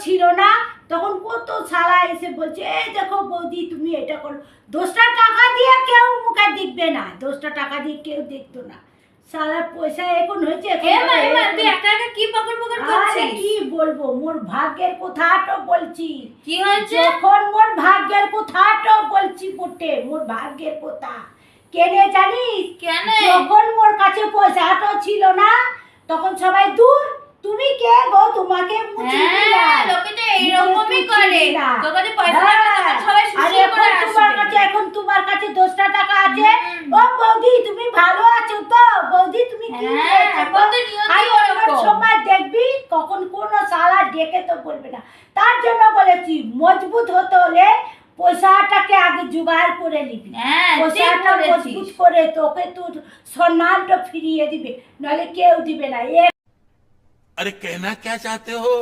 ছিল না তখন কত শালা এসে বলছে এই দেখো বৌদি তুমি এটা করো। 10টা টাকা দিয়ে কেউ মুখে দেখবে না, 10টা টাকা দিয়ে কেউ দেখতো না। শালা পয়সা এখন হয়েছে। তুই একা একা কি পকড় পকড় করছিস? কি বলবো, মোর ভাগ্যের কথাটা বলছি। কি হয়েছে? যখন মোর ভাগ্যের কথাটা বলছি বটে, মোর ভাগ্যের কথা কেনে জানিস? কেন? যখন মোর কাছে পয়সাটা ছিল না তখন সবাই দূর তুমি কে গো, তোমাকে মুচি দিলা। লোকে তো এইরকমই করে, তোর কাছে পয়সা থাকলে তখন সবাই সুশীল করে আসবে। তোমার কাছে এখন তোমার কাছে 10টা টাকা আছে, ও বৌদি তুমি ভালো আছো তো, বৌদি তুমি কি সময় দেখবি কখন কোন শালা ডেকে তো বলবে না। তার জন্য বলেছি মজবুত হতে হলে পয়সাটাকে আগে জোগাড় করে নিবি। পয়সাটা মজবুত করে তোকে তোর সম্মানটা ফিরিয়ে দিবে, নাহলে কেউ দিবে না। अरे कहना क्या चाहते हो?